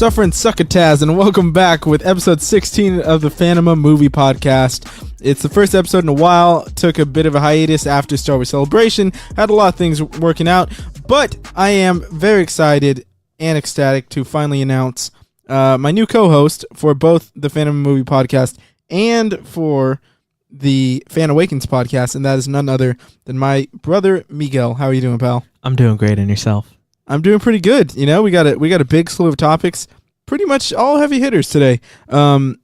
Suffering Succotash, and welcome back with episode 16 of the Fanema Movie Podcast. It's the first episode in a while. Took a bit of a hiatus after Star Wars Celebration. Had a lot of things working out, but I am very excited and ecstatic to finally announce my new co-host for both the Fanema Movie Podcast and for the Fan Awakens podcast, and that is none other than my brother Miguel. How are you doing, pal? I'm doing great, and yourself? I'm doing pretty good. You know, we got a big slew of topics, pretty much all heavy hitters today.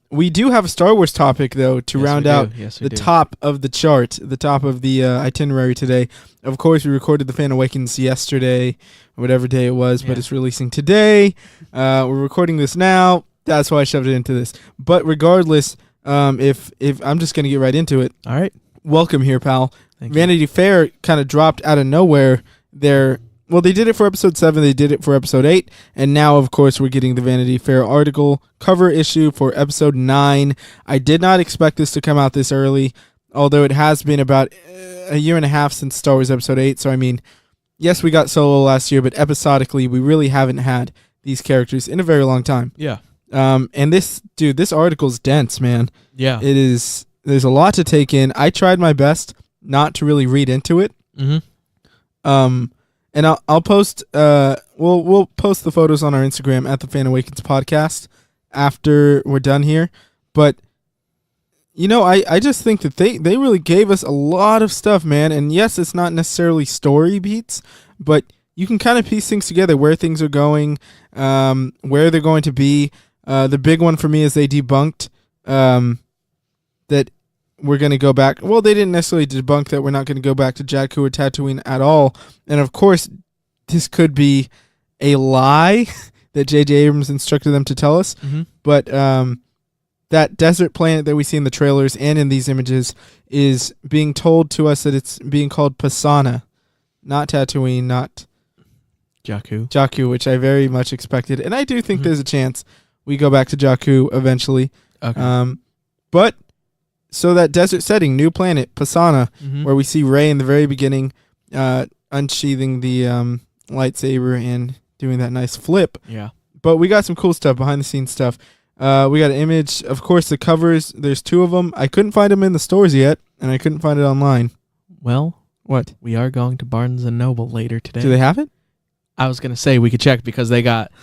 We do have a Star Wars topic though to round out the top of the chart, the top of the itinerary today. Of course, we recorded the Fan Awakens yesterday, whatever day it was, but it's releasing today. We're recording this now. That's why I shoved it into this. But regardless, if I'm just gonna get right into it. All right. Welcome here, pal. Thank Vanity you. Fair kind of dropped out of nowhere there. Well, they did it for episode 7, they did it for episode 8, and now, of course, we're getting the Vanity Fair article cover issue for episode 9. I did not expect this to come out this early, although it has been about a year and a half since Star Wars episode 8, so I mean, yes, we got Solo last year, but episodically, we really haven't had these characters in a very long time. Yeah. And this article's dense, man. Yeah. It is, there's a lot to take in. I tried my best not to really read into it. Mm-hmm. And I'll post we'll post the photos on our Instagram at the Fan Awakens podcast after we're done here. But you know, I just think that they really gave us a lot of stuff, man. And yes, it's not necessarily story beats, but you can kind of piece things together, where things are going, where they're going to be. The big one for me is they debunked that we're going to go back. Well, they didn't necessarily debunk that we're not going to go back to Jakku or Tatooine at all. And of course, this could be a lie that J.J. Abrams instructed them to tell us. Mm-hmm. But that desert planet that we see in the trailers and in these images is being told to us that it's being called Pisana, not Tatooine, not Jakku, which I very much expected. And I do think there's a chance we go back to Jakku eventually. Okay. But so that desert setting, new planet, Pisana, where we see Rey in the very beginning unsheathing the lightsaber and doing that nice flip. Yeah. But we got some cool stuff, behind-the-scenes stuff. We got an image. Of course, the covers, there's 2 of them. I couldn't find them in the stores yet, and I couldn't find it online. Well, what? We are going to Barnes & Noble later today. Do they have it? I was going to say we could check because they got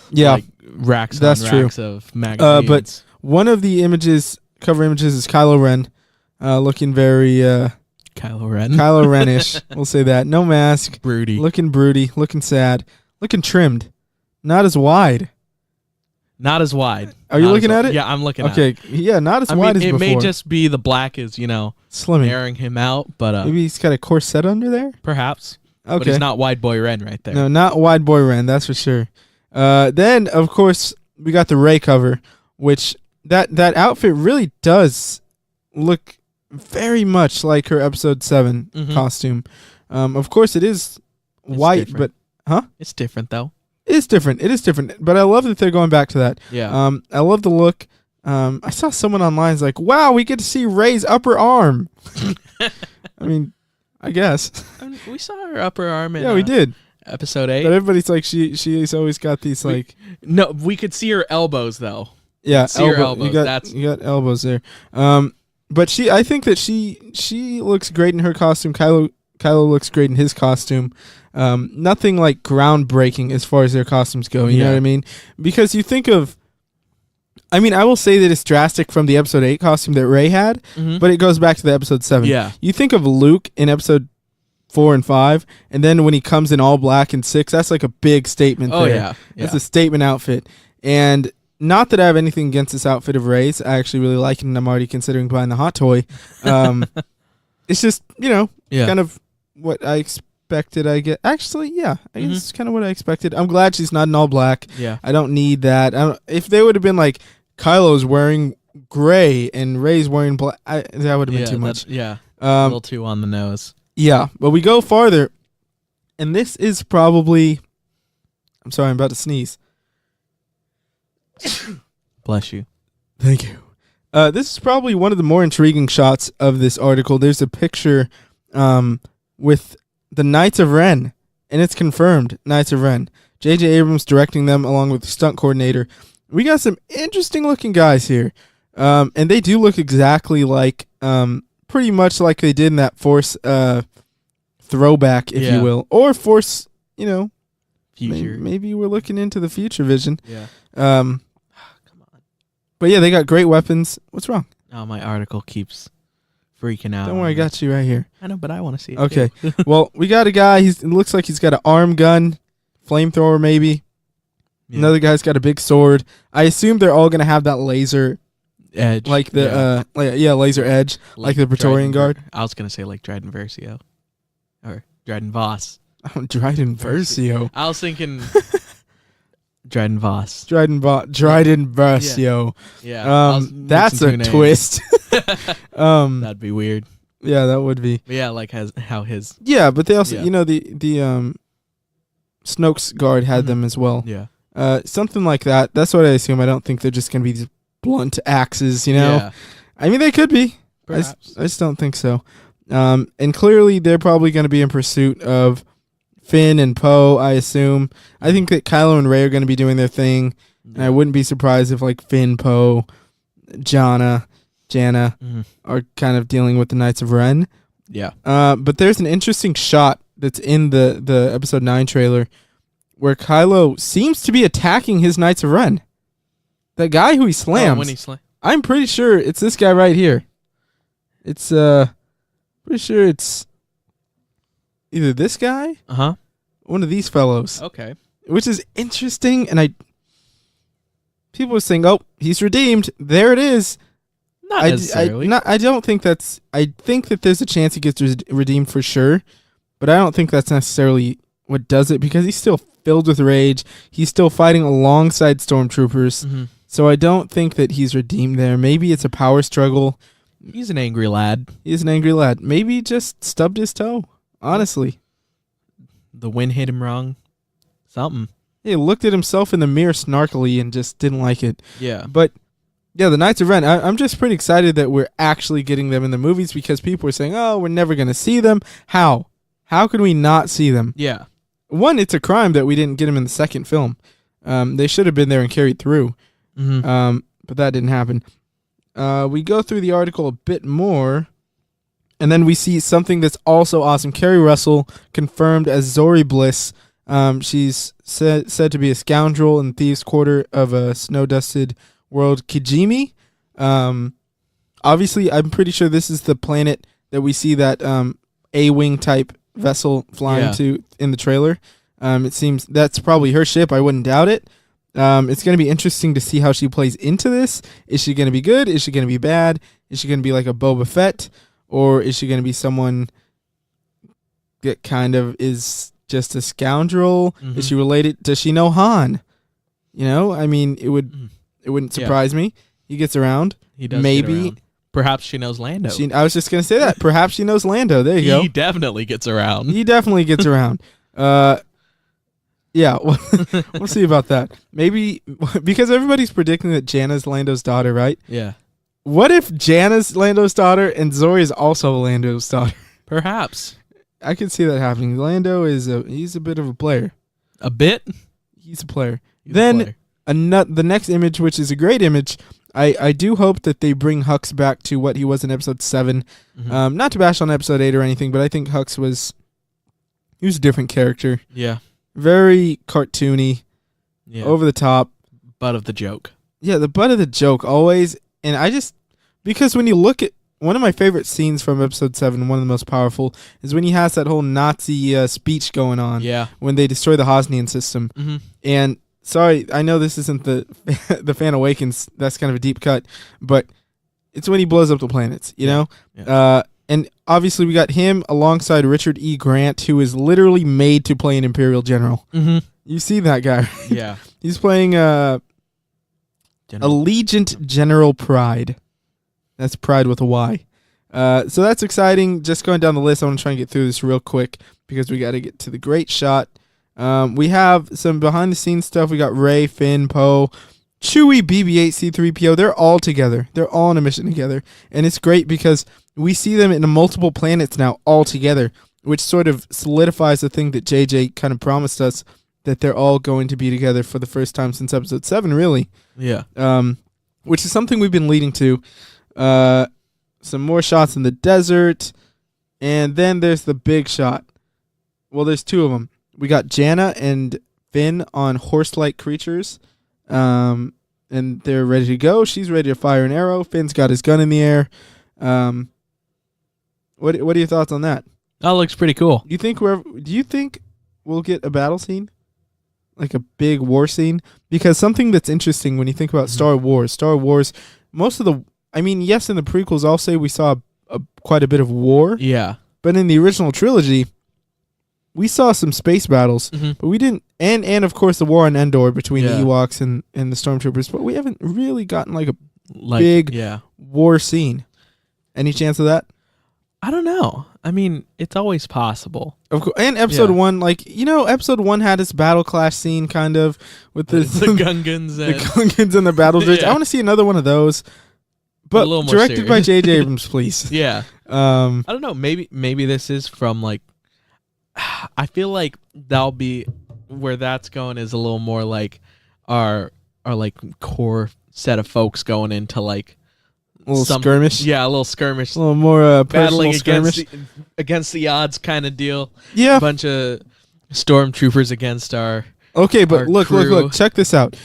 racks that's on true. racks of magazines. But one of the cover images is Kylo Ren. Looking very Kylo Ren-ish. We'll say that. No mask. Broody. Looking broody. Looking sad. Looking trimmed. Not as wide. Not as wide. Are you looking at it? Yeah, I'm looking at Okay. it. Yeah, not as wide as before. It may just be the black is, slimming, airing him out, but maybe he's got a corset under there? Perhaps. Okay. But he's not Wide Boy Ren right there. No, not Wide Boy Ren, that's for sure. Then, of course, we got the Rey cover, which that outfit really does look very much like her episode 7 costume. Of course, it is white, different. but It's different though. It is different. But I love that they're going back to that. Yeah. I love the look. I saw someone online is like, "Wow, we get to see Rey's upper arm." I mean, I guess. We saw her upper arm in we did. episode 8. But everybody's like, she's always got these No, we could see her elbows though. Yeah, see her elbows. You got elbows there. But I think that she looks great in her costume. Kylo looks great in his costume. Nothing like groundbreaking as far as their costumes go. You know what I mean? Because you think of, I will say that it's drastic from the episode 8 costume that Rey had, but it goes back to the episode 7. Yeah. You think of Luke in episode 4 and 5, and then when he comes in all black in 6, that's like a big statement. Oh, there. yeah. That's a statement outfit. And not that I have anything against this outfit of Rey's. I actually really like it, and I'm already considering buying the hot toy. It's just, kind of what I expected. I guess it's kind of what I expected. I'm glad she's not in all black. Yeah. I don't need that. If they would have been like, Kylo's wearing gray and Rey's wearing black, that would have been too much. A little too on the nose. Yeah, but we go farther, and this is probably, I'm sorry, I'm about to sneeze. Bless you. Thank you. This is probably one of the more intriguing shots of this article. There's a picture with the Knights of Ren, and it's confirmed, Knights of Ren. J.J. Abrams directing them along with the stunt coordinator. we got some interesting looking guys here. And they do look exactly like, pretty much like they did in that Force throwback, if you will. Or Force, future. Maybe we're looking into the future vision. Yeah. Come on. But yeah, they got great weapons. What's wrong? Oh, my article keeps freaking out. Don't worry, I got you right here. I know, but I want to see it. Okay. Well, we got a guy. It looks like he's got an arm gun, flamethrower maybe. Yeah. Another guy's got a big sword. I assume they're all gonna have that laser edge, like the laser edge, like the Praetorian Guard. I was gonna say like Dryden Versio, or Dryden Voss. Oh, Dryden Versio. I was thinking Dryden Voss. Dryden Versio. Yeah. That's a twist. That'd be weird. Yeah, that would be. But yeah, like how his. Yeah, but they also, the Snoke's guard had them as well. Yeah. Something like that. That's what I assume. I don't think they're just gonna be these blunt axes. Yeah. I mean, they could be. I just don't think so. And clearly, they're probably going to be in pursuit of Finn and Poe, I assume. I think that Kylo and Rey are going to be doing their thing. Yeah. And I wouldn't be surprised if, like, Finn, Poe, Janna are kind of dealing with the Knights of Ren. Yeah. But there's an interesting shot that's in the Episode 9 trailer where Kylo seems to be attacking his Knights of Ren. The guy who he slams. When he I'm pretty sure it's this guy right here. It's pretty sure it's either this guy, one of these fellows. Okay, which is interesting, and people are saying, "Oh, he's redeemed." There it is. Not necessarily. I don't think that's. I think that there's a chance he gets redeemed for sure, but I don't think that's necessarily what does it, because he's still filled with rage. He's still fighting alongside stormtroopers. Mm-hmm. So I don't think that he's redeemed there. Maybe it's a power struggle. He's an angry lad. Maybe he just stubbed his toe, honestly. The wind hit him wrong. Something. He looked at himself in the mirror snarkily and just didn't like it. Yeah. But, yeah, the Knights of Ren, I'm just pretty excited that we're actually getting them in the movies, because people are saying, oh, we're never going to see them. How? How could we not see them? Yeah. One, it's a crime that we didn't get them in the second film. They should have been there and carried through. Mm-hmm. But that didn't happen. We go through the article a bit more, and then we see something that's also awesome. Kerry Russell confirmed as Zori Bliss. She's said to be a scoundrel in Thieves' Quarter of a snow-dusted world, Kijimi. Obviously, I'm pretty sure this is the planet that we see that A-wing type vessel flying to in the trailer. It seems that's probably her ship. I wouldn't doubt it. It's going to be interesting to see how she plays into this. Is she going to be good? Is she going to be bad? Is she going to be like a Boba Fett? Or is she going to be someone that kind of is just a scoundrel? Mm-hmm. Is she related? Does she know Han? I mean, it wouldn't surprise me. He gets around. He does. Maybe. Get around. Perhaps she knows Lando. I was just going to say that. Perhaps she knows Lando. There you go. He definitely gets around. Yeah, we'll see about that. Maybe because everybody's predicting that Janna's Lando's daughter, right? Yeah. What if Janna's Lando's daughter and Zori is also Lando's daughter? Perhaps. I could see that happening. Lando he's a bit of a player. A bit? He's a player. The next image, which is a great image, I do hope that they bring Hux back to what he was in Episode 7. Mm-hmm. Not to bash on Episode 8 or anything, but I think Hux was a different character. Yeah. Very cartoony, over the top. Butt of the joke. Yeah, the butt of the joke, always. And because when you look at one of my favorite scenes from Episode 7, one of the most powerful, is when he has that whole Nazi speech going on. Yeah. When they destroy the Hosnian system. Mm-hmm. And, sorry, I know this isn't the Fan Awakens, that's kind of a deep cut, but it's when he blows up the planets, you know? Yeah. And obviously we got him alongside Richard E. Grant, who is literally made to play an Imperial general. Mm-hmm. You see that guy, right? Yeah. He's playing Allegiant General Pride. That's Pride with a Y. So that's exciting. Just going down the list, I want to try and get through this real quick because we got to get to the great shot. We have some behind-the-scenes stuff. We got Rey, Finn, Poe, Chewie, BB-8, C-3PO. They're all together. They're all on a mission together. And it's great because we see them in multiple planets now all together, which sort of solidifies the thing that JJ kind of promised us that they're all going to be together for the first time since episode 7, really. Yeah. Which is something we've been leading to. Some more shots in the desert, and then there's the big shot. Well, there's two of them. We got Jana and Finn on horse-like creatures, and they're ready to go. She's ready to fire an arrow. Finn's got his gun in the air. What are your thoughts on that? That looks pretty cool. Do you think we'll get a battle scene? Like a big war scene? Because something that's interesting when you think about Star Wars, most of the... I mean, yes, in the prequels, I'll say we saw quite a bit of war. Yeah. But in the original trilogy, we saw some space battles. But we didn't... And of course, the war on Endor between the Ewoks and the Stormtroopers. But we haven't really gotten like a big war scene. Any chance of that? I don't know. I mean, it's always possible. Of course, and episode 1, episode 1 had its battle clash scene kind of with the Gungans and the battle droids. I want to see another one of those, but directed by J.J. Abrams, please. Yeah. I don't know. Maybe this is from like. I feel like that'll be where that's going is a little more like our like core set of folks going into like. A little skirmish? Yeah, a little skirmish. A little more battling skirmish. against the odds kind of deal. Yeah. A bunch of stormtroopers against our Okay, but our look. Check this out.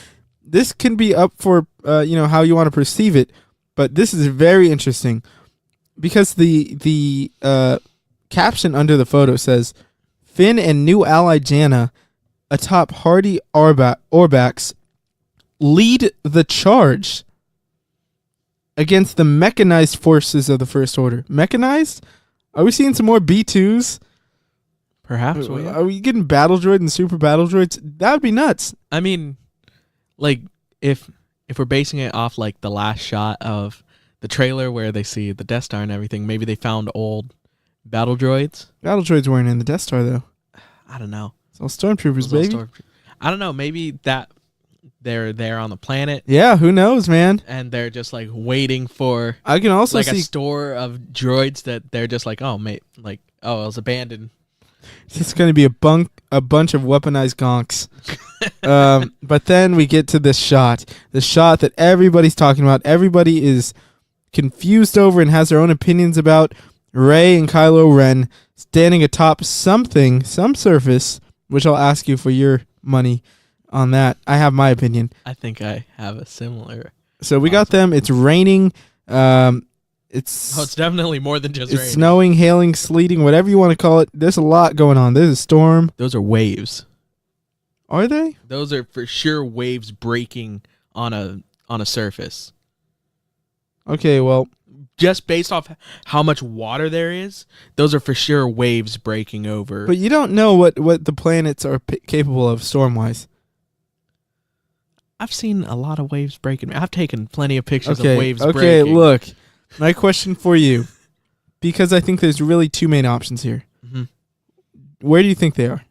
This can be up for, how you want to perceive it, but this is very interesting because the caption under the photo says, Finn and new ally Jana atop hardy Orbax lead the charge against the mechanized forces of the First Order. Mechanized? Are we seeing some more B2s? Perhaps. Are we getting battle droid and super battle droids? That would be nuts. I mean, like, if we're basing it off, like, the last shot of the trailer where they see the Death Star and everything, maybe they found old battle droids. Battle droids weren't in the Death Star, though. I don't know. It's all stormtroopers, baby. I don't know. Maybe that... They're there on the planet. Yeah, who knows, man? And they're just like waiting for. I can also like see a store of droids that they're just like, oh mate, like it was abandoned. It's going to be a bunch of weaponized gonks. But then we get to the shot that everybody's talking about. Everybody is confused over and has their own opinions about. Rey and Kylo Ren standing atop some surface, which I'll ask you for your money. On that, I have my opinion. I think I have a similar. So we got them. It's raining. It's definitely more than just raining. It's snowing, hailing, sleeting, whatever you want to call it. There's a lot going on. There's a storm. Those are waves. Are they? Those are for sure waves breaking on a surface. Okay, well, just based off how much water there is, those are for sure waves breaking over. But you don't know what the planets are capable of storm-wise. I've seen a lot of waves breaking. I've taken plenty of pictures of waves breaking. Okay, look. My question for you, because I think there's really two main options here. Mm-hmm. Where do you think they are?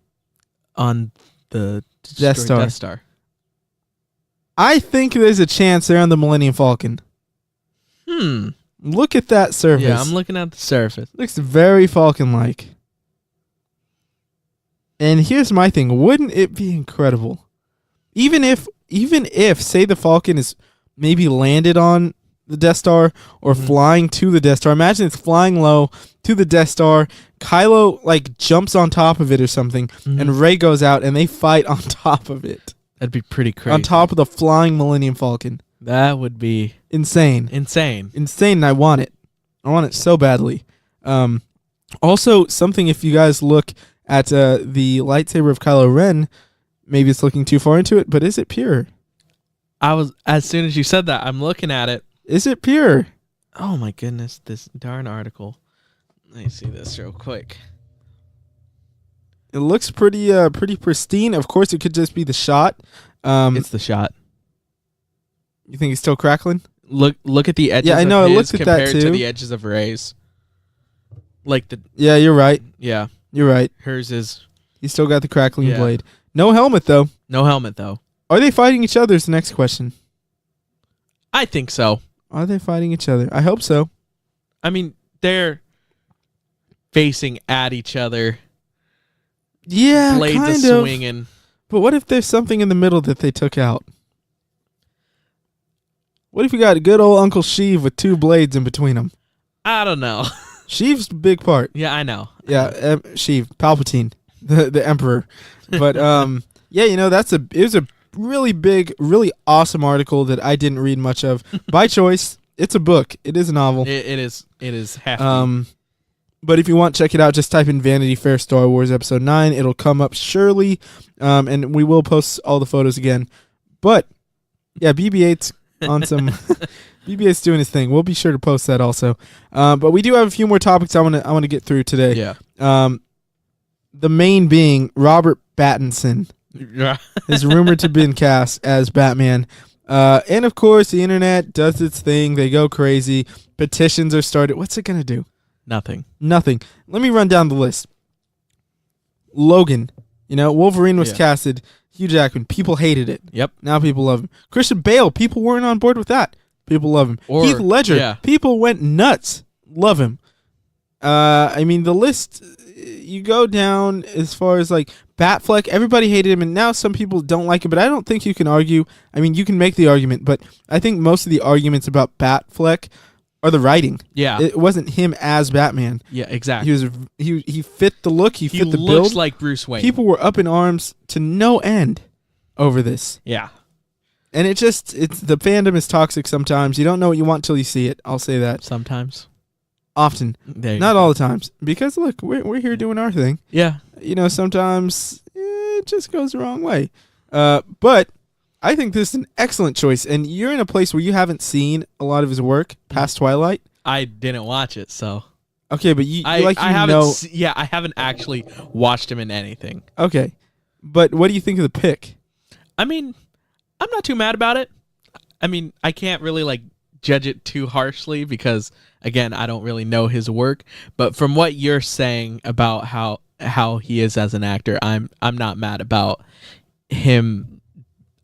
On the Death Star. I think there's a chance they're on the Millennium Falcon. Look at that surface. Yeah, I'm looking at the surface. Looks very Falcon-like. And here's my thing. Wouldn't it be incredible? Even if, say, the Falcon is maybe landed on the Death Star or flying to the Death Star. Imagine it's flying low to the Death Star. Kylo, like, jumps on top of it or something, and Rey goes out, and they fight on top of it. That'd be pretty crazy. On top of the flying Millennium Falcon. That would be... Insane, and I want it. I want it so badly. Also, something, if you guys look at the lightsaber of Kylo Ren... Maybe it's looking too far into it, but is it pure? As soon as you said that, I'm looking at it. Is it pure? Oh my goodness, this darn article. Let me see this real quick. It looks pretty pristine. Of course, it could just be the shot. It's the shot. You think it's still crackling? Look at the edges. Yeah, I know. I looked at that too. Compared to the edges of Rey's. Yeah, you're right. Yeah, you're right. Hers is. You still got the crackling blade. No helmet, though. Are they fighting each other is the next question. I think so. Are they fighting each other? I hope so. I mean, they're facing at each other. Yeah, blades kind swinging. But what if there's something in the middle that they took out? What if you got a good old Uncle Sheev with 2 blades in between them? I don't know. Sheev's a big part. Yeah, I know. Yeah, Sheev, Palpatine, the Emperor. But yeah, it was a really big, really awesome article that I didn't read much of by choice. It's a book. It is a novel. It is hefty. But if you want, check it out. Just type in Vanity Fair Star Wars Episode 9. It'll come up surely, and we will post all the photos again. But yeah, BB-8's on some. BB-8's doing his thing. We'll be sure to post that also. But we do have a few more topics I want to get through today. Yeah. The main being Robert Pattinson is rumored to be cast as Batman. And of course, the internet does its thing. They go crazy. Petitions are started. What's it gonna do? Nothing. Let me run down the list. Logan, Wolverine was casted. Hugh Jackman, people hated it. Yep. Now people love him. Christian Bale, people weren't on board with that. People love him. Heath Ledger, people went nuts. Love him. The list, you go down as far as like Batfleck, everybody hated him, and now some people don't like him, but I don't think you can argue. You can make the argument, but I think most of the arguments about Batfleck are the writing. Yeah. It wasn't him as Batman. Yeah, exactly. He fit the look, he fit the build. He looks like Bruce Wayne. People were up in arms to no end over this. Yeah. And it's the fandom is toxic sometimes. You don't know what you want till you see it. I'll say that. Sometimes. Often. Not all the times. Because look, we're here doing our thing. Yeah. Sometimes it just goes the wrong way. But I think this is an excellent choice. And you're in a place where you haven't seen a lot of his work past Twilight. I didn't watch it, so. Okay, but I haven't actually watched him in anything. Okay. But what do you think of the pick? I'm not too mad about it. I can't really judge it too harshly because again, I don't really know his work, but from what you're saying about how he is as an actor, I'm not mad about him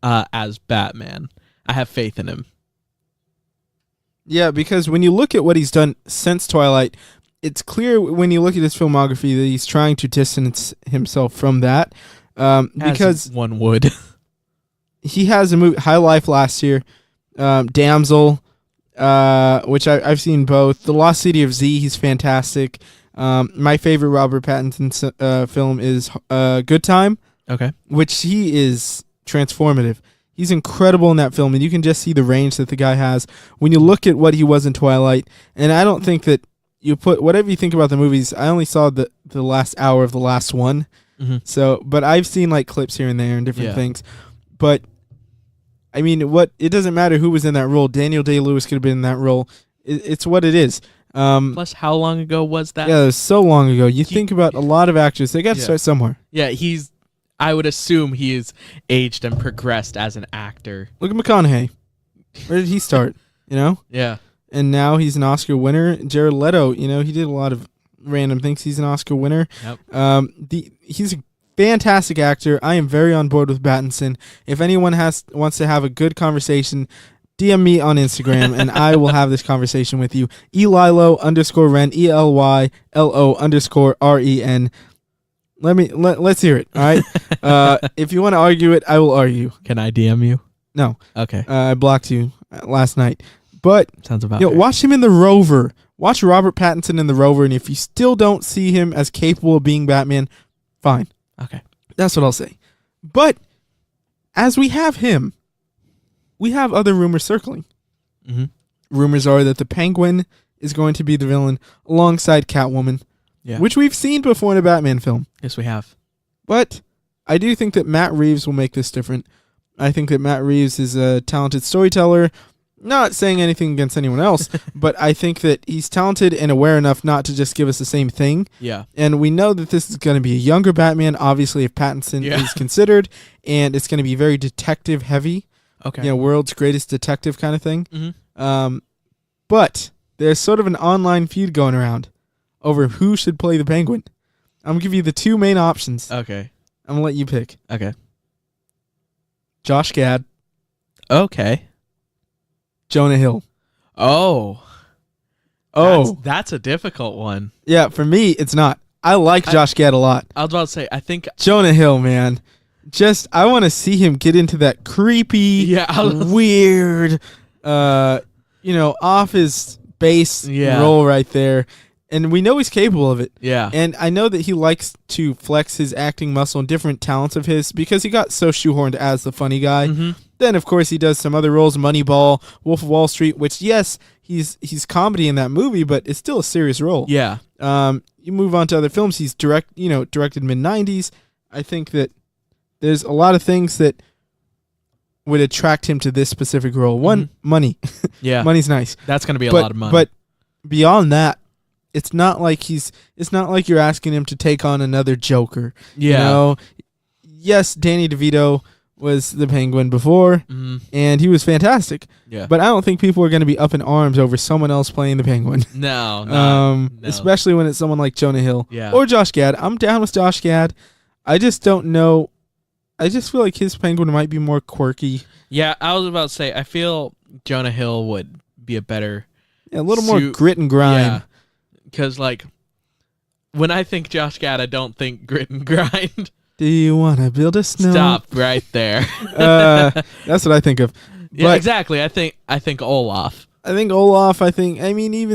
as Batman. I have faith in him. Yeah, because when you look at what he's done since Twilight, it's clear when you look at his filmography that he's trying to distance himself from that. Because as one would. He has a movie, High Life last year, Damsel, which I've seen both. The Lost City of Z, he's fantastic. My favorite Robert Pattinson film is Good Time. Okay. Which he is transformative. He's incredible in that film, and you can just see the range that the guy has. When you look at what he was in Twilight, and I don't think that you put, whatever you think about the movies, I only saw the last hour of the last one. Mm-hmm. But I've seen clips here and there and different things. But it doesn't matter who was in that role. Daniel Day-Lewis could have been in that role. It's what it is. Plus, how long ago was that? Yeah, it was so long ago. Think about a lot of actors. They got to start somewhere. Yeah, I would assume he is aged and progressed as an actor. Look at McConaughey. Where did he start? Yeah. And now he's an Oscar winner. Jared Leto, he did a lot of random things. He's an Oscar winner. Yep. He's a fantastic actor. I am very on board with Pattinson. If anyone wants to have a good conversation, DM me on Instagram and I will have this conversation with you. Elilo_Ren, ELYLO_REN. Let's hear it. All right. If you want to argue it, I will argue. Can I DM you? No. Okay. I blocked you last night. But sounds about right. Watch him in The Rover. Watch Robert Pattinson in The Rover, and if you still don't see him as capable of being Batman, fine. Okay. That's what I'll say. But as we have him, we have other rumors circling. Mm-hmm. Rumors are that the Penguin is going to be the villain alongside Catwoman, which we've seen before in a Batman film. Yes, we have. But I do think that Matt Reeves will make this different. I think that Matt Reeves is a talented storyteller. Not saying anything against anyone else, but I think that he's talented and aware enough not to just give us the same thing. Yeah. And we know that this is going to be a younger Batman, obviously, if Pattinson is considered, and it's going to be very detective heavy. Okay. World's greatest detective kind of thing. Mm-hmm. But there's sort of an online feud going around over who should play the Penguin. I'm going to give you the two main options. Okay. I'm going to let you pick. Okay. Josh Gad. Okay. Jonah Hill. Oh. That's a difficult one. Yeah, for me, it's not. I like Josh Gad a lot. I was about to say, I think Jonah Hill, man. I want to see him get into that creepy, weird, off his base role right there. And we know he's capable of it. Yeah. And I know that he likes to flex his acting muscle and different talents of his because he got so shoehorned as the funny guy. Mm-hmm. Then, of course, he does some other roles, Moneyball, Wolf of Wall Street, which, yes, he's comedy in that movie, but it's still a serious role. Yeah. You move on to other films. He's directed mid-90s. I think that there's a lot of things that would attract him to this specific role. One, money. Yeah. Money's nice. That's going to be a lot of money. But beyond that, it's not like you're asking him to take on another Joker. Yeah. Yes, Danny DeVito was the Penguin before, and he was fantastic. Yeah. But I don't think people are going to be up in arms over someone else playing the Penguin. No. Especially when it's someone like Jonah Hill or Josh Gad. I'm down with Josh Gad. I just don't know. I just feel like his Penguin might be more quirky. Yeah, I was about to say, I feel Jonah Hill would be a better a little more grit and grind. Yeah. Because, when I think Josh Gad, I don't think grit and grind. Do you want to build a snow? Stop right there. That's what I think of. Yeah, exactly. I think Olaf. Even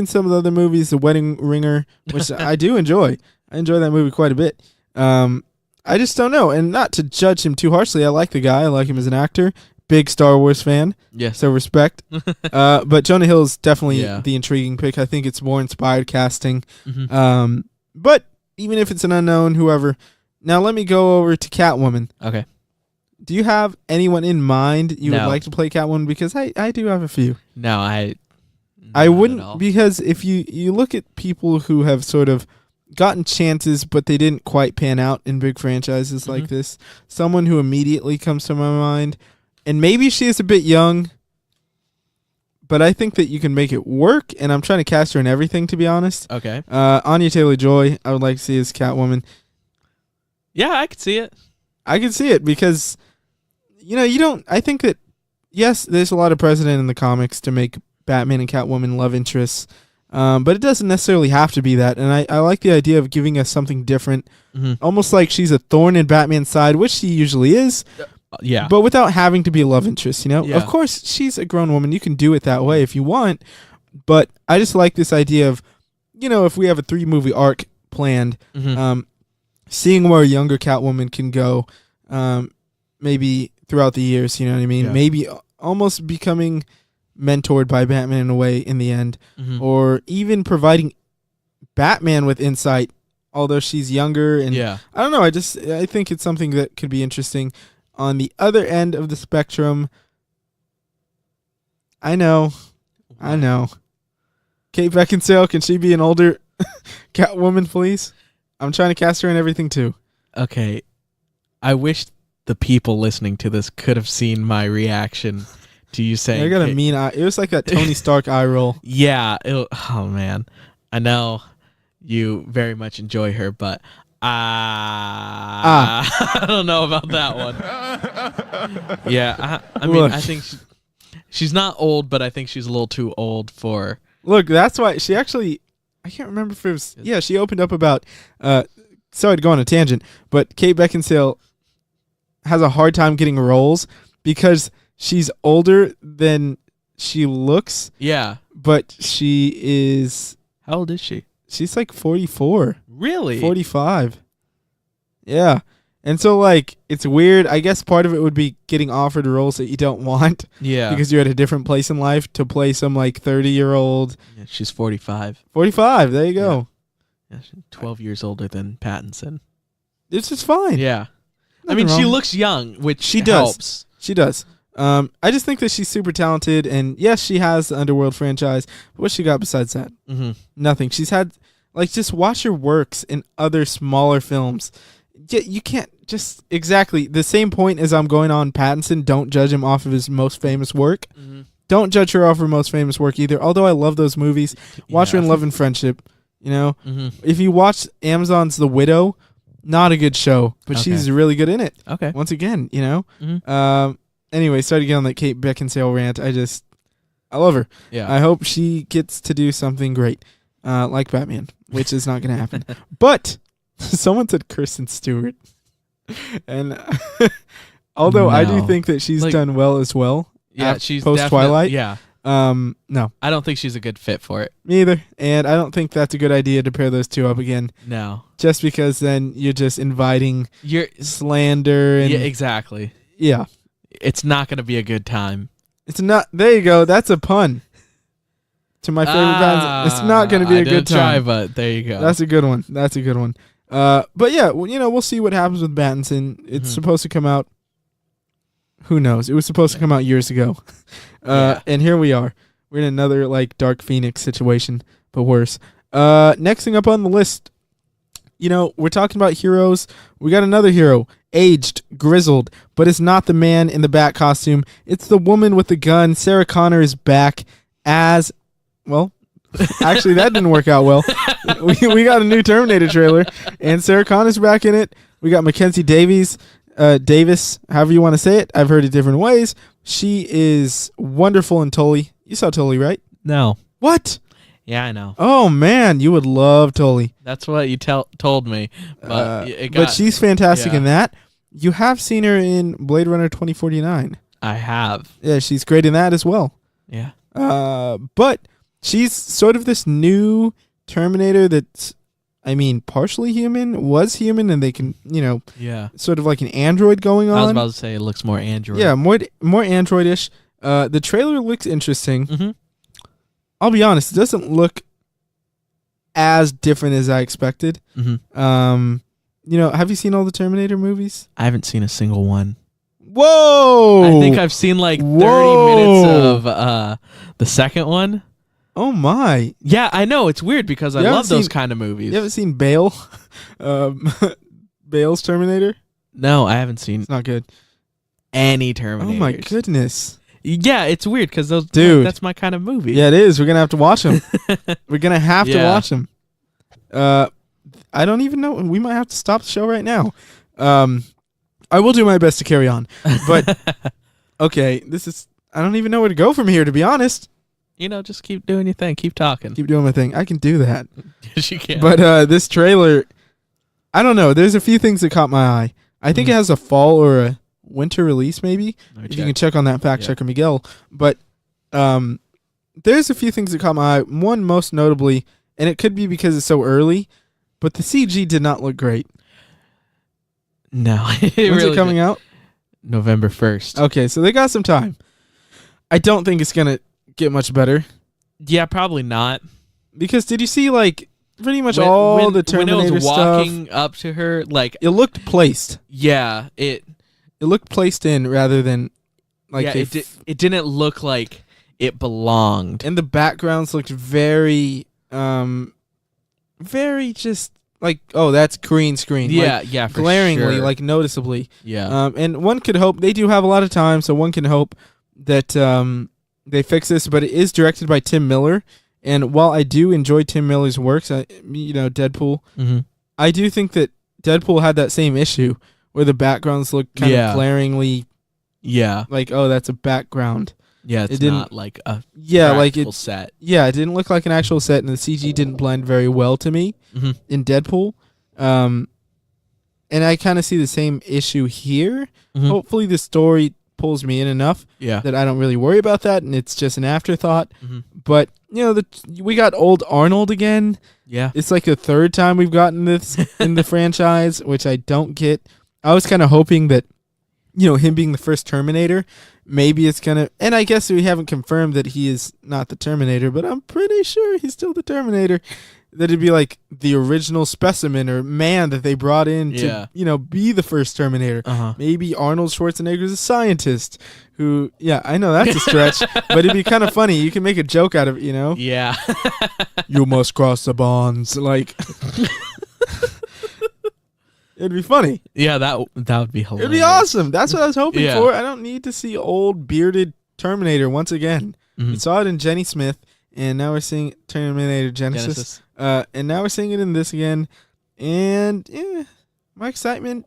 some of the other movies, The Wedding Ringer, which I do enjoy. I enjoy that movie quite a bit. I just don't know. And not to judge him too harshly, I like the guy. I like him as an actor. Big Star Wars fan. Yes. So respect. But Jonah Hill is definitely the intriguing pick. I think it's more inspired casting. Mm-hmm. But even if it's an unknown, whoever. Now let me go over to Catwoman. Okay. Do you have anyone in mind you would like to play Catwoman? Because I do have a few. No, I wouldn't, because if you look at people who have sort of gotten chances, but they didn't quite pan out in big franchises like this, someone who immediately comes to my mind, and maybe she is a bit young, but I think that you can make it work, and I'm trying to cast her in everything, to be honest. Okay. Anya Taylor-Joy, I would like to see as Catwoman. Yeah, I could see it. I could see it because, I think that, yes, there's a lot of precedent in the comics to make Batman and Catwoman love interests, but it doesn't necessarily have to be that. And I like the idea of giving us something different, almost like she's a thorn in Batman's side, which she usually is. Yeah. But without having to be a love interest, Yeah. Of course, she's a grown woman. You can do it that way if you want. But I just like this idea of, if we have a 3-movie arc planned, seeing where a younger Catwoman can go, maybe throughout the years, you know what I mean? Yeah. Maybe almost becoming mentored by Batman in a way in the end, or even providing Batman with insight, although she's younger. And I don't know. I think it's something that could be interesting. On the other end of the spectrum, I know. Kate Beckinsale, can she be an older Catwoman, please? I'm trying to cast her in everything too. Okay. I wish the people listening to this could have seen my reaction to you saying. I got a mean eye. It was like that Tony Stark eye roll. Yeah. Oh man. I know you very much enjoy her, but I don't know about that one. Yeah. I mean, I think she's not old, but I think she's a little too old for. Look, that's why she actually. I can't remember if it was. Yeah, she opened up about. Sorry to go on a tangent, but Kate Beckinsale has a hard time getting roles because she's older than she looks. Yeah. But she is. How old is she? She's like 44. Really? 45. Yeah. And so, it's weird. I guess part of it would be getting offered roles that you don't want. Yeah. Because you're at a different place in life to play some, 30-year-old. Yeah, she's 45. 45. There you go. Yeah, she's 12 years older than Pattinson. It's just fine. Yeah. Nothing she wrong. looks young, which she helps. Does. She does. I just think that she's super talented, and yes, she has the Underworld franchise. But what's she got besides that? Nothing. She's had, just watch her works in other smaller films. You can't just exactly the same point as I'm going on Pattinson. Don't judge him off of his most famous work. Don't judge her off her most famous work either. Although I love those movies. Watch her in Love and Friendship. If you watch Amazon's The Widow, not a good show, but she's really good in it. Okay. Once again, Anyway, sorry to get on that Kate Beckinsale rant. I love her. Yeah. I hope she gets to do something great, like Batman, which is not going to happen. But someone said Kristen Stewart. And although I do No. think that she's Like- done well as well. Yeah, she's post Twilight. Yeah, No, I don't think she's a good fit for it. me either. And I don't think that's a good idea to pair those two up again. No, Just because then you're just inviting you're. slander and Yeah, exactly. yeah. It's not going to be a good time. It's not. There you go. That's a pun. To my favorite bands. It's not going to be I a good didn't try, time. but there you go. That's a good one. That's a good one. But yeah, we'll see what happens with Pattinson. It's supposed to come out. Who knows? It was supposed to come out years ago. Yeah. And here we are. We're in another like Dark Phoenix situation, but worse. Next thing up on the list, we're talking about heroes. We got another hero, aged, grizzled, but it's not the man in the bat costume. It's the woman with the gun. Sarah Connor is back as, well, actually that didn't work out well. We got a new Terminator trailer, and Sarah Connor's back in it. We got Mackenzie Davis, however you want to say it. I've heard it different ways. She is wonderful in Tully. You saw Tully, right? No. What? Yeah, I know. Oh man, you would love Tully. That's what you told me. But But she's fantastic yeah. in that. You have seen her in Blade Runner 2049. I have. Yeah, she's great in that as well. Yeah. But she's sort of this new Terminator that's, partially human, was human, and they can, Yeah. sort of like an android going on. I was about to say it looks more Android. Yeah, more android-ish. The trailer looks interesting. Mm-hmm. I'll be honest, it doesn't look as different as I expected. Mm-hmm. Have you seen all the Terminator movies? I haven't seen a single one. Whoa! I think I've seen like 30 Whoa. minutes of the second one. Oh my! Yeah, I know. It's weird because I You haven't love those seen- kind of movies. You haven't seen Bale? Bale's Terminator? No, I haven't seen It's not good. any Terminators. Oh my goodness! Yeah, it's weird because those. Dude. That's my kind of movie. Yeah, it is. We're gonna have to watch them. We're gonna have to Yeah. watch them. I don't even know. We might have to stop the show right now. I will do my best to carry on. But okay, I don't even know where to go from here, to be honest. Just keep doing your thing. Keep talking. Keep doing my thing. I can do that. Yes, you can. But this trailer, I don't know. There's a few things that caught my eye. I think it has a fall or a winter release, maybe. Let me If you check. can check on that fact Yeah. checker, Miguel. But there's a few things that caught my eye. One most notably, and it could be because it's so early, but the CG did not look great. No, When's it coming out? November 1st. Okay, so they got some time. I don't think it's gonna get much better Yeah, probably not. because did you see like pretty much When- all when- the Terminator when it was stuff? walking up to her, like It looked placed. yeah, it It looked placed in rather than like yeah, they it didn't look like it belonged. and the backgrounds looked very very just like, oh, that's green screen. Yeah, like, yeah, for glaringly, sure. like noticeably. Yeah. And one could hope they do have a lot of time, so one can hope that they fix this. But it is directed by Tim Miller, and while I do enjoy Tim Miller's works, Deadpool, Mm-hmm. I do think that Deadpool had that same issue where the backgrounds look kind Yeah. of glaringly Yeah. like, oh, that's a background. Yeah, it's It didn't- not like a Yeah, like practical it. set. Yeah, it didn't look like an actual set, and the CG didn't blend very well to me Mm-hmm. in Deadpool. And I kind of see the same issue here. Mhm. Hopefully, the story pulls me in enough Yeah. that I don't really worry about that, and it's just an afterthought. Mhm. But we got old Arnold again. Yeah. It's like the third time we've gotten this in the franchise, which I don't get. I was kind of hoping that, him being the first Terminator, maybe it's gonna. And I guess we haven't confirmed that he is not the Terminator, but I'm pretty sure he's still the Terminator. That it'd be like the original specimen or man that they brought in Yeah. to, be the first Terminator. Uh-huh. Maybe Arnold Schwarzenegger's a scientist who, yeah, I know that's a stretch, but it'd be kind of funny. You can make a joke out of it, Yeah. You must cross the bonds. Like, it'd be funny. Yeah, that would be hilarious. It'd be awesome. That's what I was hoping Yeah. for. I don't need to see old bearded Terminator once again. We Mhm. saw it in Jenny Smith, and now we're seeing Terminator Genesis. And now we're seeing it in this again. And my excitement,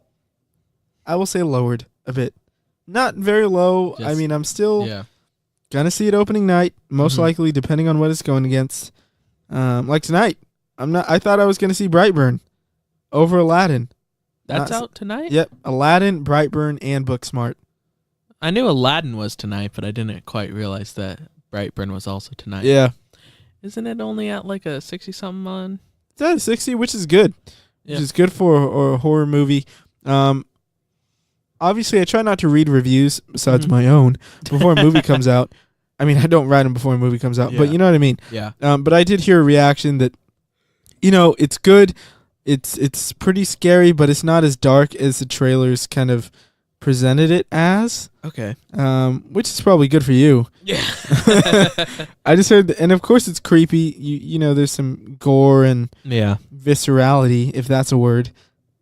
I will say, lowered a bit. Not very low. I Just- mean, I'm still Yeah. gonna see it opening night, most Mhm. likely, depending on what it's going against. Like tonight, I thought I was gonna see Brightburn over Aladdin. That's out tonight? Yep. Aladdin, Brightburn, and Booksmart. I knew Aladdin was tonight, but I didn't quite realize that Brightburn was also tonight. Yeah. Isn't it only at like a 60-something on? It's at 60, which is good. Yeah. Which is good for a horror movie. Obviously, I try not to read reviews besides my own before a movie comes out. I mean, I don't write them before a movie comes out, but you know what I mean. Yeah. But I did hear a reaction that, it's good. It's pretty scary, but it's not as dark as the trailers kind of presented it as. Okay. Which is probably good for you. Yeah. I just heard, and of course it's creepy. You know, there's some gore and viscerality, if that's a word.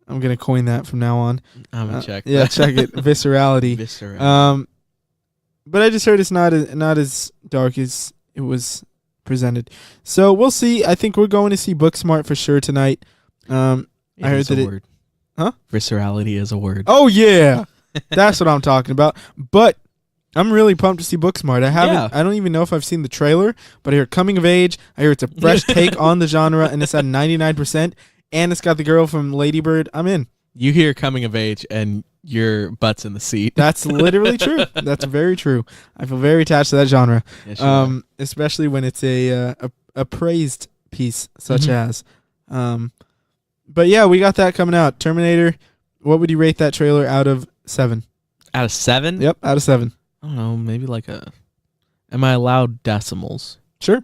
I'm gonna coin that from now on. I'm gonna check. Yeah, check it. Viscerality. Viscerality. But I just heard it's not as dark as it was presented. So we'll see. I think we're going to see Booksmart for sure tonight. I heard that word. Huh? Viscerality is a word. Oh yeah, that's what I'm talking about. But I'm really pumped to see Booksmart. I don't even know if I've seen the trailer, but I hear coming of age. I hear it's a fresh take on the genre, and it's at 99%. And it's got the girl from Lady Bird. I'm in. You hear coming of age, and your butt's in the seat. That's literally true. That's very true. I feel very attached to that genre, especially when it's a praised piece such as. But yeah, we got that coming out. Terminator. What would you rate that trailer out of 7? Out of 7? Yep, out of 7. I don't know. Maybe like a. Am I allowed decimals? Sure.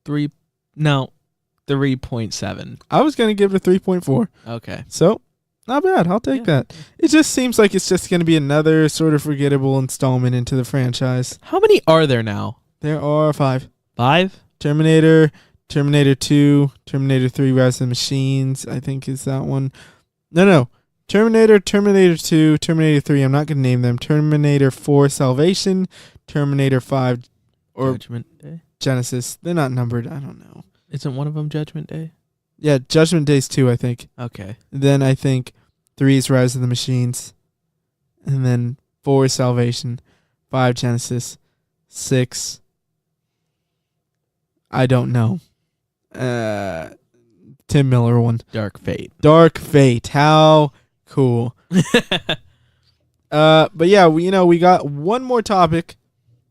3.7. I was gonna give it a 3.4. Okay. So, not bad. I'll take that. It just seems like it's just gonna be another sort of forgettable installment into the franchise. How many are there now? There are 5. 5? Terminator, Terminator 2, Terminator 3, Rise of the Machines, I think is that one. No. Terminator, Terminator 2, Terminator 3, I'm not gonna name them. Terminator 4, Salvation, Terminator 5, or Judgment Day. Genesis. They're not numbered. I don't know. Isn't one of them Judgment Day? Yeah, Judgment Day's 2, I think. Okay. Then I think 3 is Rise of the Machines. And then 4 is Salvation. 5 Genesis. 6. I don't know. Tim Miller one. Dark Fate. Dark Fate. How cool. But yeah, we got one more topic.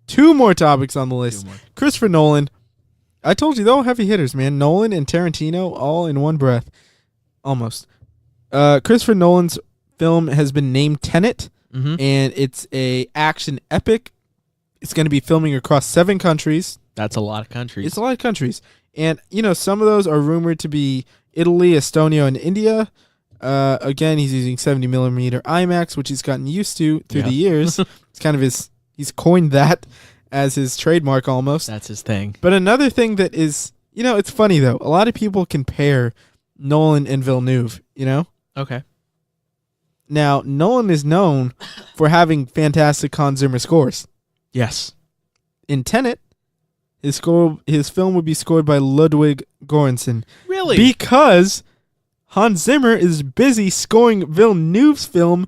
2 more topics on the list. Christopher Nolan. I told you, though, heavy hitters, man. Nolan and Tarantino all in one breath. Almost. Christopher Nolan's film has been named Tenet, and it's a action epic. It's going to be filming across 7 countries. That's a lot of countries. It's a lot of countries. And, some of those are rumored to be Italy, Estonia, and India. Again, he's using 70mm IMAX, which he's gotten used to through the years. It's kind of he's coined that as his trademark almost. That's his thing. But another thing that is, it's funny though. A lot of people compare Nolan and Villeneuve, Okay. Now, Nolan is known for having fantastic Hans Zimmer scores. Yes. In Tenet, his film would be scored by Ludwig Göransson. Really? Because Hans Zimmer is busy scoring Villeneuve's film,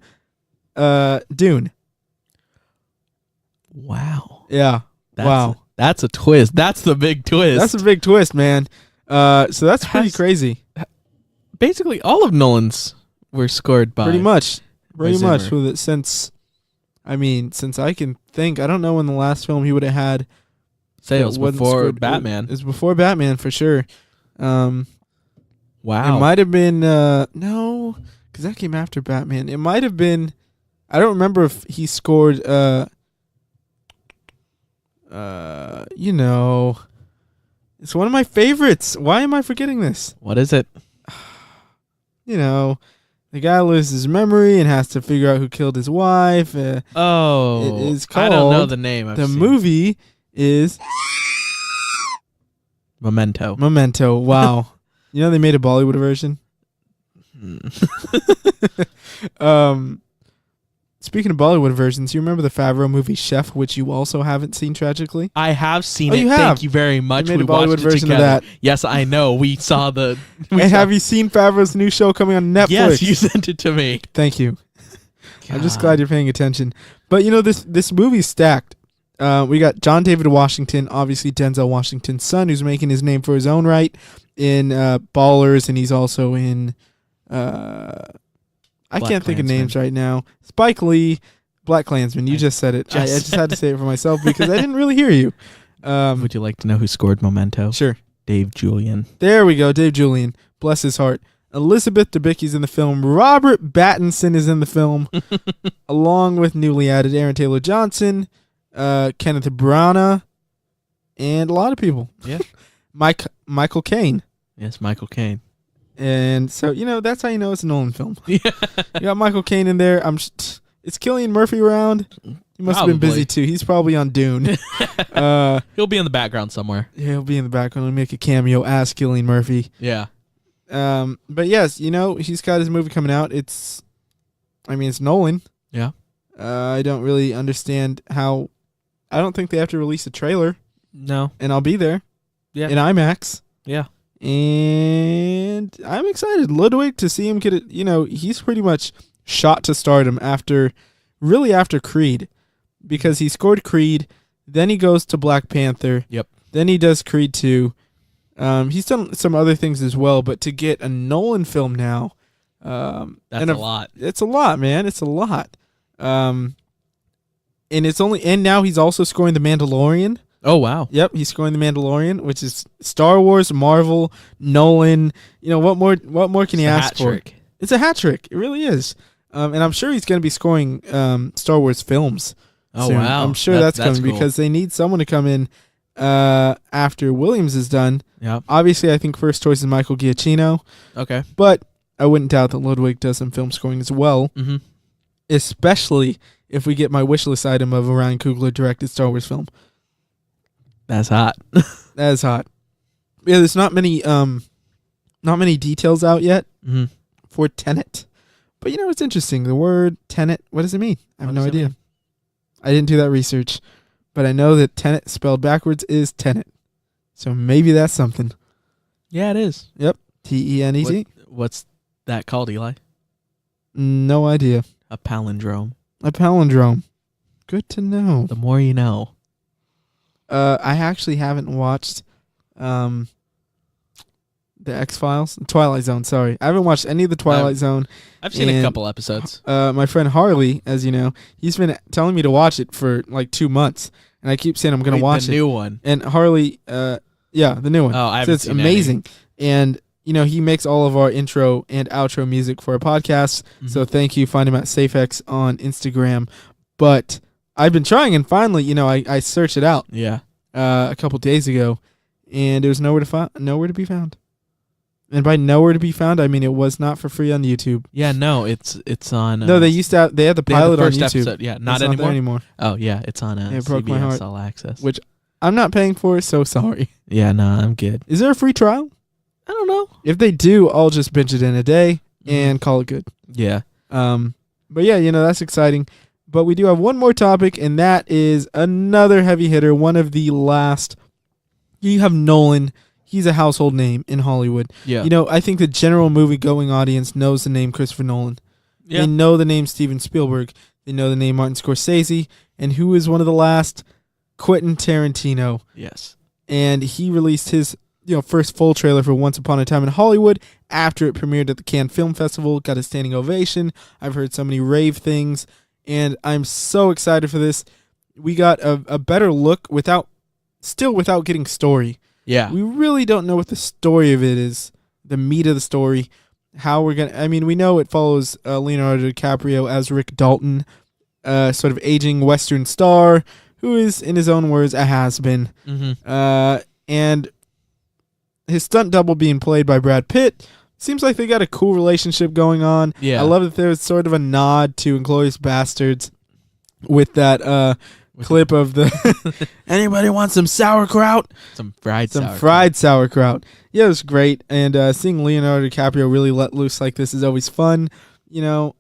Dune. Wow. Yeah. Wow. That's a twist. That's the big twist. That's a big twist, man. So that's pretty crazy. Basically, all of Nolan's were scored by pretty much with it since I can think. I don't know when the last film he would have had. Say it was before Batman. It was before Batman for sure. Wow. It might have been no, because that came after Batman. It might have been. I don't remember if he scored. It's one of my favorites. Why am I forgetting this? What is it? The guy loses his memory and has to figure out who killed his wife. It is called. I don't know the name. The movie is Memento. Memento. Wow. They made a Bollywood version. Speaking of Bollywood versions, you remember the Favreau movie Chef, which you also haven't seen tragically? I have seen it. You have? Thank you very much. We made a Bollywood version of that. Yes, I know. We saw the. Have you seen Favreau's new show coming on Netflix? Yes, you sent it to me. Thank you. God. I'm just glad you're paying attention. But this movie's stacked. We got John David Washington, obviously Denzel Washington's son, who's making his name for his own right in Ballers, and he's also in I can't think of names right now. Spike Lee, Black Klansman. You just said it. I just had to say it for myself because I didn't really hear you. Would you like to know who scored Memento? Sure. Dave Julian. There we go. Dave Julian. Bless his heart. Elizabeth Debicki's in the film. Robert Pattinson is in the film, along with newly added Aaron Taylor Johnson, Kenneth Branagh, and a lot of people. Yeah. Michael Caine. Yes, Michael Caine. And so, that's how you know it's a Nolan film. Yeah. You got Michael Caine in there. Is Cillian Murphy around? He must have been busy too. He's probably on Dune. He'll be in the background somewhere. Yeah, he'll be in the background. He'll make a cameo as Cillian Murphy. Yeah. But yes, he's got his movie coming out. It's Nolan. Yeah. I don't really understand how. I don't think they have to release a trailer. No. And I'll be there. Yeah. In IMAX. Yeah. And I'm excited. Ludwig, to see him get it. He's pretty much shot to stardom after Creed, because he scored Creed, then he goes to Black Panther. Yep. Then he does Creed 2. He's done some other things as well, but to get a Nolan film now, that's a lot. It's a lot, man. It's a lot. And now he's also scoring The Mandalorian. Oh wow. Yep, he's scoring The Mandalorian, which is Star Wars, Marvel, Nolan. What more can you ask for? It's a hat trick. It really is. And I'm sure he's going to be scoring Star Wars films. Oh soon. wow. I'm sure that's coming cool. because they need someone to come in after Williams is done. Yeah. Obviously, I think first choice is Michael Giacchino. Okay. But I wouldn't doubt that Ludwig does some film scoring as well. Mm-hmm. Especially if we get my wish list item of a Ryan Coogler directed Star Wars film. That's hot. That is hot. Yeah, there's not many details out yet for Tenet. But it's interesting. The word Tenet, what does it mean? I have no idea. I didn't do that research. But I know that Tenet spelled backwards is Tenet. So maybe that's something. Yeah, it is. Yep. Tenez. What's that called, Eli? No idea. A palindrome. A palindrome. Good to know. The more you know. I actually haven't watched the X-Files. Twilight Zone, sorry. I haven't watched any of the Twilight Zone. I've seen a couple episodes. My friend Harley, as you know, he's been telling me to watch it for like 2 months. And I keep saying I'm going to watch it. The new one. And Harley, the new one. Oh, I haven't seen it. It's amazing. And, he makes all of our intro and outro music for our podcast. Mm-hmm. So thank you. Find him at SafeX on Instagram. But I've been trying, and finally, I searched it out. Yeah. A couple days ago, and it was nowhere to be found. And by nowhere to be found, I mean it was not for free on YouTube. Yeah, no, it's on. No, they used to. They had the pilot on YouTube. Episode. Yeah, not there anymore. anymore. Oh yeah, it's on it broke my heart. CBS All Access, which I'm not paying for. So sorry. Yeah, no, I'm good. Is there a free trial? I don't know. If they do, I'll just binge it in a day and call it good. Yeah. But yeah, that's exciting. But we do have one more topic, and that is another heavy hitter. One of the last. You have Nolan. He's a household name in Hollywood. Yeah. I think the general movie-going audience knows the name Christopher Nolan. Yeah. They know the name Steven Spielberg. They know the name Martin Scorsese. And who is one of the last? Quentin Tarantino. Yes. And he released his first full trailer for Once Upon a Time in Hollywood after it premiered at the Cannes Film Festival. Got a standing ovation. I've heard so many rave things. And I'm so excited for this. We got a better look without getting story. Yeah. We really don't know what the story of it is, the meat of the story, how we're going to... we know it follows Leonardo DiCaprio as Rick Dalton, sort of aging Western star, who is, in his own words, a has-been. Mm-hmm. And his stunt double being played by Brad Pitt. Seems like they got a cool relationship going on. Yeah. I love that there's sort of a nod to Inglourious Bastards with that clip of the anybody want some sauerkraut? Some fried sauerkraut. Yeah, it was great. And seeing Leonardo DiCaprio really let loose like this is always fun. I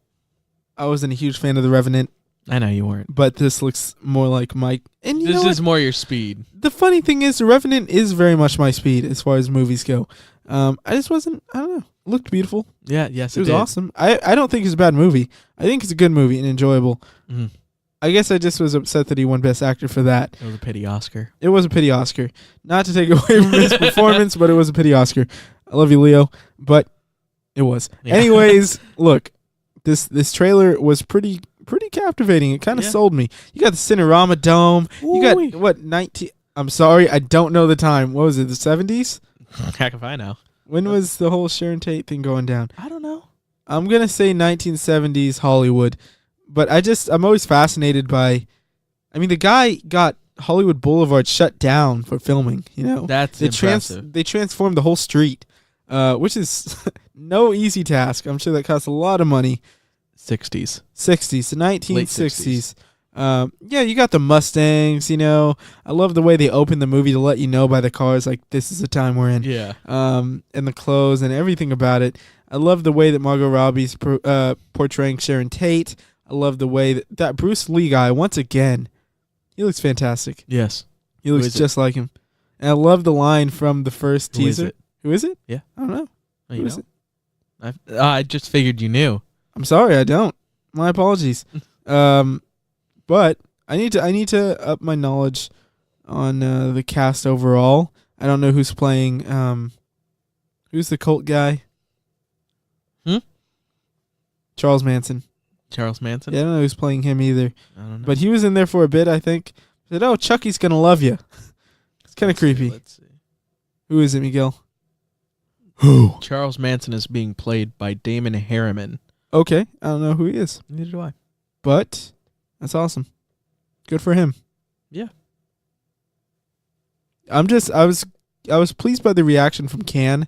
wasn't a huge fan of The Revenant. I know you weren't. But this looks more like Mike. And this is more your speed. The funny thing is, The Revenant is very much my speed as far as movies go. I just wasn't, I don't know. It looked beautiful. Yeah, yes, it was awesome. I don't think it's a bad movie. I think it's a good movie and enjoyable. Mm-hmm. I guess I just was upset that he won Best Actor for that. It was a pity Oscar. It was a pity Oscar. Not to take away from his performance, but it was a pity Oscar. I love you, Leo, but it was. Yeah. Anyways, look, this trailer was pretty captivating. It kind of Yeah. sold me. You got the Cinerama Dome. You got Ooh-wee. what 19? I'm sorry, I don't know the time. What was it? The 70s? Heck if I know. When was the whole Sharon Tate thing going down? I don't know. I'm gonna say 1970s Hollywood, but I'm always fascinated by. I mean, the guy got Hollywood Boulevard shut down for filming. You know, That's impressive. They transformed the whole street, which is no easy task. I'm sure that costs a lot of money. 60s. 60s, the Late 1960s. Yeah, you got the Mustangs. You know, I love the way they open the movie to let you know by the cars, like this is the time we're in. Yeah. And the clothes and everything about it. I love the way that Margot Robbie's portraying Sharon Tate. I love the way that Bruce Lee guy, once again, he looks fantastic. Yes. He looks just like him. And I love the line from the first Who is teaser. it? Who is it? Yeah. I don't know. Oh, Who you is know? it? I just figured you knew. I'm sorry, I don't. My apologies. But I need to up my knowledge on the cast overall. I don't know who's playing. Who's the cult guy? Charles Manson. Charles Manson? Yeah, I don't know who's playing him either. I don't know. But he was in there for a bit, I think. Said, "Oh, Chucky's gonna love you." It's kind of creepy. Let's see. Who is it, Miguel? Who? Charles Manson is being played by Damon Harriman. Okay, I don't know who he is, Neither do I. but that's awesome. Good for him. Yeah. I was pleased by the reaction from Cannes,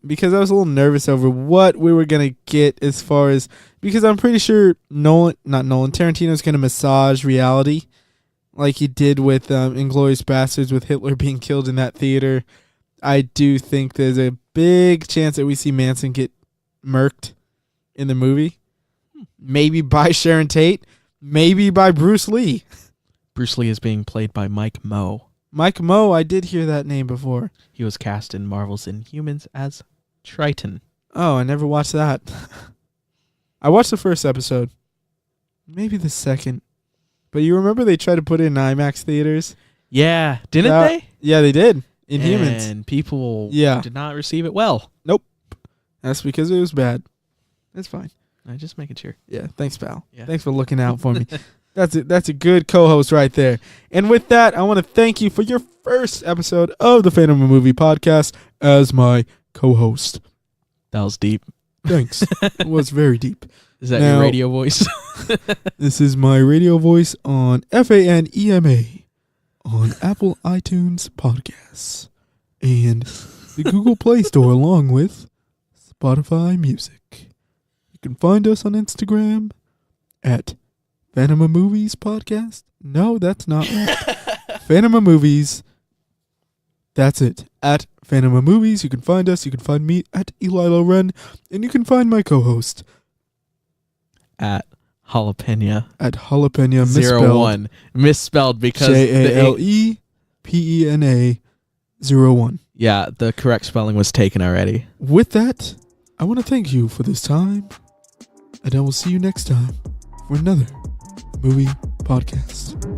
because I was a little nervous over what we were gonna get as far as, because I'm pretty sure Tarantino's gonna massage reality, like he did with Inglourious Basterds with Hitler being killed in that theater. I do think there's a big chance that we see Manson get murked in the movie, maybe by Sharon Tate, maybe by Bruce Lee. Bruce Lee is being played by Mike Moe. Mike Moe, I did hear that name before. He was cast in Marvel's Inhumans as Triton. Oh, I never watched that. I watched the first episode. Maybe the second. But you remember they tried to put it in IMAX theaters? Yeah, didn't they? Yeah, they did. Inhumans. And people Yeah. did not receive it well. That's because it was bad. That's fine. I'm just making sure. Yeah, thanks, pal. Yeah. Thanks for looking out for me. That's a good co-host right there. And with that, I want to thank you for your first episode of the Fanema Movie Podcast as my co-host. That was deep. Thanks. It was very deep. Is that Now- your radio voice? This is my radio voice on FANEMA on Apple iTunes Podcasts and the Google Play Store along with Spotify Music. You can find us on Instagram at Fanema Movies Podcast. No, that's not right. Fanema Movies. That's it. At Fanema Movies. You can find us. You can find me at Eli Loren. And you can find my co-host At Jalapeno at Jalapeno misspelled. 01. Misspelled because JALEPENA 01. yeah, the correct spelling was taken already. With that, I want to thank you for this time, and I will see you next time for another movie podcast.